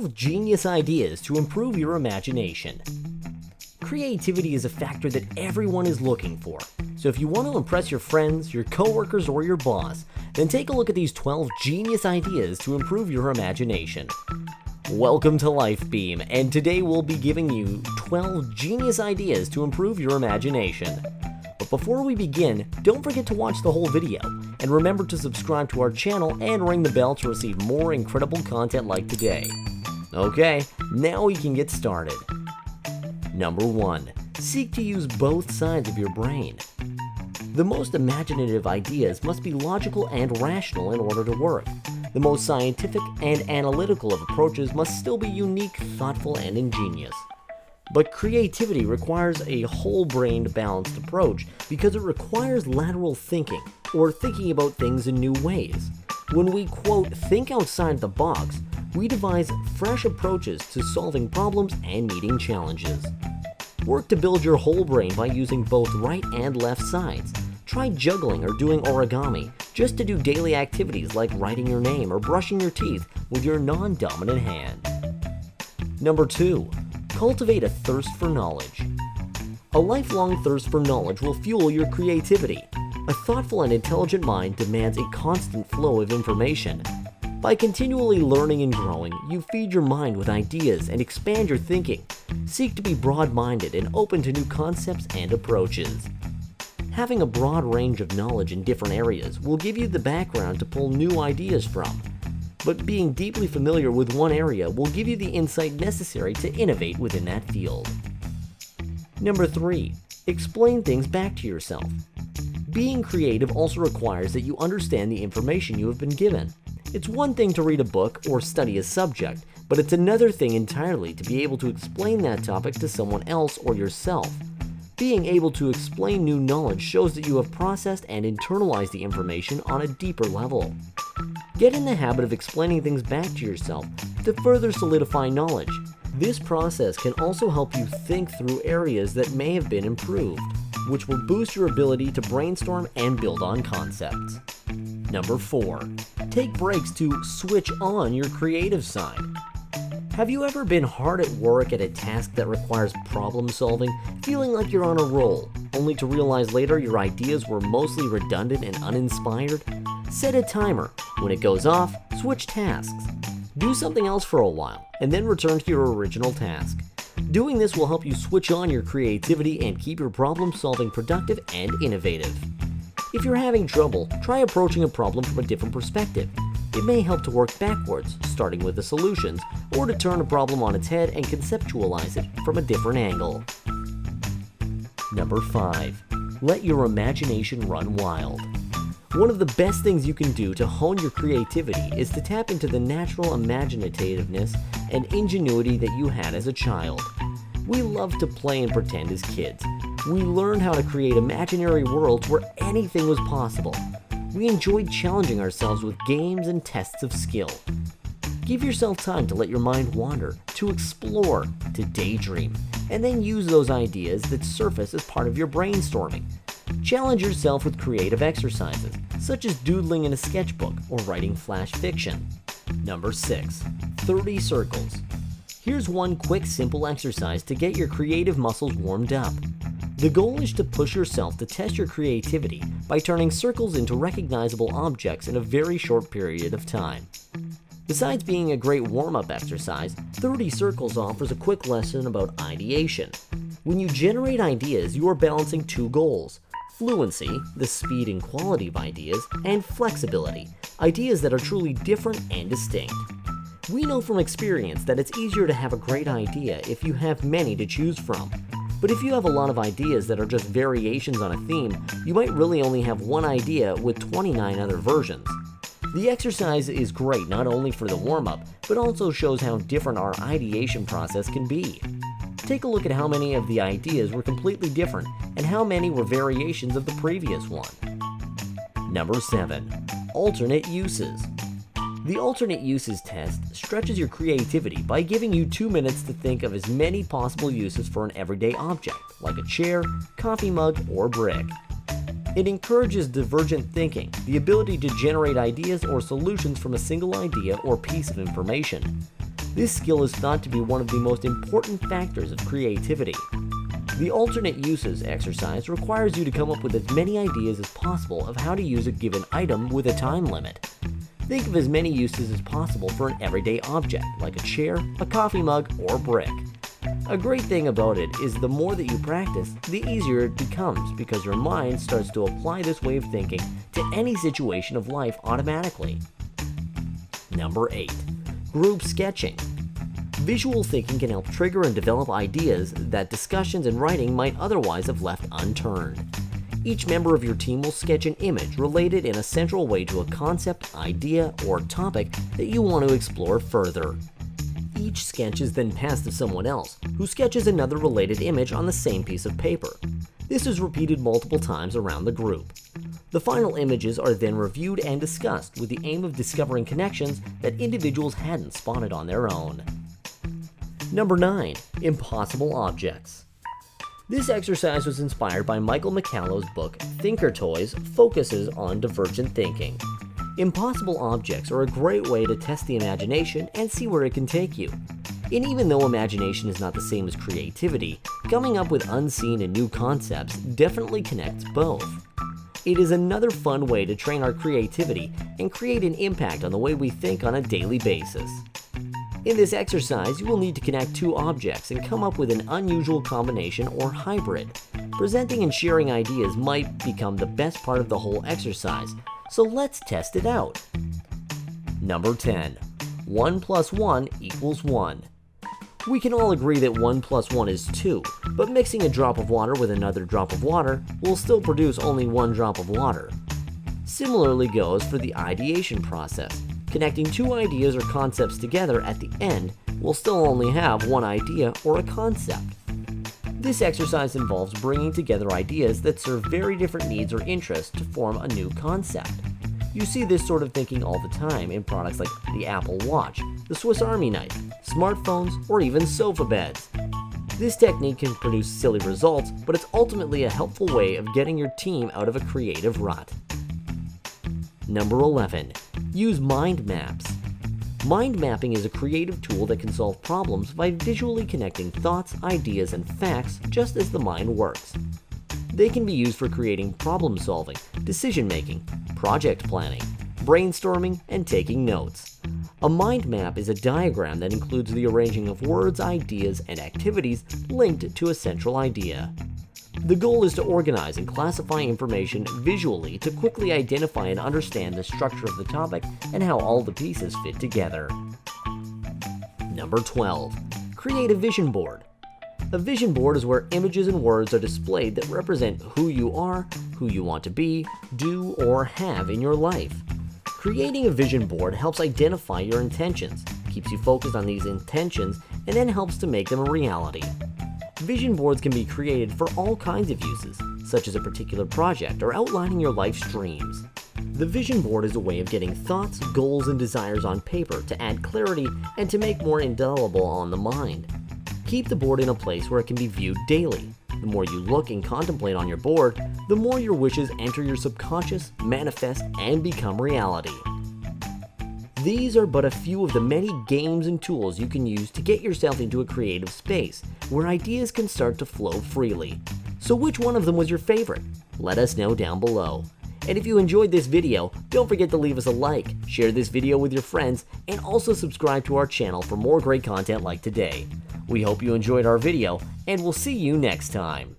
12 genius ideas to improve your imagination. Creativity is a factor that everyone is looking for. So if you want to impress your friends, your coworkers, or your boss, then take a look at these 12 genius ideas to improve your imagination. Welcome to LifeBeam, and today we'll be giving you 12 genius ideas to improve your imagination. But before we begin, don't forget to watch the whole video, and remember to subscribe to our channel and ring the bell to receive more incredible content like today. Okay, now we can get started. Number 1. Seek to use both sides of your brain. The most imaginative ideas must be logical and rational in order to work. The most scientific and analytical of approaches must still be unique, thoughtful, and ingenious. But creativity requires a whole-brained, balanced approach because it requires lateral thinking, or thinking about things in new ways. When we, quote, think outside the box, we devise fresh approaches to solving problems and meeting challenges. Work to build your whole brain by using both right and left sides. Try juggling or doing origami, just to do daily activities like writing your name or brushing your teeth with your non-dominant hand. Number 2. Cultivate a thirst for knowledge. A lifelong thirst for knowledge will fuel your creativity. A thoughtful and intelligent mind demands a constant flow of information. By continually learning and growing, you feed your mind with ideas and expand your thinking. Seek to be broad-minded and open to new concepts and approaches. Having a broad range of knowledge in different areas will give you the background to pull new ideas from. But being deeply familiar with one area will give you the insight necessary to innovate within that field. Number 3. Explain things back to yourself. Being creative also requires that you understand the information you have been given. It's one thing to read a book or study a subject, but it's another thing entirely to be able to explain that topic to someone else or yourself. Being able to explain new knowledge shows that you have processed and internalized the information on a deeper level. Get in the habit of explaining things back to yourself to further solidify knowledge. This process can also help you think through areas that may have been improved, which will boost your ability to brainstorm and build on concepts. Number 4. Take breaks to switch on your creative side. Have you ever been hard at work at a task that requires problem solving, feeling like you're on a roll, only to realize later your ideas were mostly redundant and uninspired? Set a timer. When it goes off, switch tasks. Do something else for a while, and then return to your original task. Doing this will help you switch on your creativity and keep your problem solving productive and innovative. If you're having trouble, try approaching a problem from a different perspective. It may help to work backwards, starting with the solutions, or to turn a problem on its head and conceptualize it from a different angle. Number 5. Let your imagination run wild. One of the best things you can do to hone your creativity is to tap into the natural imaginativeness and ingenuity that you had as a child. We love to play and pretend as kids. We learned how to create imaginary worlds where anything was possible. We enjoyed challenging ourselves with games and tests of skill. Give yourself time to let your mind wander, to explore, to daydream, and then use those ideas that surface as part of your brainstorming. Challenge yourself with creative exercises, such as doodling in a sketchbook or writing flash fiction. Number 6. 30 circles. Here's one quick, simple exercise to get your creative muscles warmed up. The goal is to push yourself to test your creativity by turning circles into recognizable objects in a very short period of time. Besides being a great warm-up exercise, 30 circles offers a quick lesson about ideation. When you generate ideas, you are balancing two goals: fluency, the speed and quality of ideas, and flexibility, ideas that are truly different and distinct. We know from experience that it's easier to have a great idea if you have many to choose from. But if you have a lot of ideas that are just variations on a theme, you might really only have one idea with 29 other versions. The exercise is great not only for the warm-up, but also shows how different our ideation process can be. Take a look at how many of the ideas were completely different and how many were variations of the previous one. Number 7. Alternate uses. The alternate uses test stretches your creativity by giving you 2 minutes to think of as many possible uses for an everyday object, like a chair, coffee mug, or brick. It encourages divergent thinking, the ability to generate ideas or solutions from a single idea or piece of information. This skill is thought to be one of the most important factors of creativity. The alternate uses exercise requires you to come up with as many ideas as possible of how to use a given item with a time limit. Think of as many uses as possible for an everyday object, like a chair, a coffee mug, or brick. A great thing about it is the more that you practice, the easier it becomes because your mind starts to apply this way of thinking to any situation of life automatically. Number 8. Group sketching. Visual thinking can help trigger and develop ideas that discussions and writing might otherwise have left unturned. Each member of your team will sketch an image related in a central way to a concept, idea, or topic that you want to explore further. Each sketch is then passed to someone else, who sketches another related image on the same piece of paper. This is repeated multiple times around the group. The final images are then reviewed and discussed with the aim of discovering connections that individuals hadn't spotted on their own. Number 9. Impossible objects. This exercise was inspired by Michael McCallow's book, Thinker Toys focuses on divergent thinking. Impossible objects are a great way to test the imagination and see where it can take you. And even though imagination is not the same as creativity, coming up with unseen and new concepts definitely connects both. It is another fun way to train our creativity and create an impact on the way we think on a daily basis. In this exercise, you will need to connect two objects and come up with an unusual combination or hybrid. Presenting and sharing ideas might become the best part of the whole exercise, so let's test it out. Number 10. 1 plus 1 equals 1. We can all agree that 1 plus 1 is 2, but mixing a drop of water with another drop of water will still produce only one drop of water. Similarly goes for the ideation process. Connecting two ideas or concepts together at the end will still only have one idea or a concept. This exercise involves bringing together ideas that serve very different needs or interests to form a new concept. You see this sort of thinking all the time in products like the Apple Watch, the Swiss Army knife, smartphones, or even sofa beds. This technique can produce silly results, but it's ultimately a helpful way of getting your team out of a creative rut. Number 11. Use mind maps. Mind mapping is a creative tool that can solve problems by visually connecting thoughts, ideas, and facts just as the mind works. They can be used for creating problem solving, decision making, project planning, brainstorming, and taking notes. A mind map is a diagram that includes the arranging of words, ideas, and activities linked to a central idea. The goal is to organize and classify information visually to quickly identify and understand the structure of the topic and how all the pieces fit together. Number 12. Create a vision board. A vision board is where images and words are displayed that represent who you are, who you want to be, do, or have in your life. Creating a vision board helps identify your intentions, keeps you focused on these intentions, and then helps to make them a reality. Vision boards can be created for all kinds of uses, such as a particular project or outlining your life's dreams. The vision board is a way of getting thoughts, goals, and desires on paper to add clarity and to make more indelible on the mind. Keep the board in a place where it can be viewed daily. The more you look and contemplate on your board, the more your wishes enter your subconscious, manifest, and become reality. These are but a few of the many games and tools you can use to get yourself into a creative space where ideas can start to flow freely. So which one of them was your favorite? Let us know down below. And if you enjoyed this video, don't forget to leave us a like, share this video with your friends, and also subscribe to our channel for more great content like today. We hope you enjoyed our video, and we'll see you next time.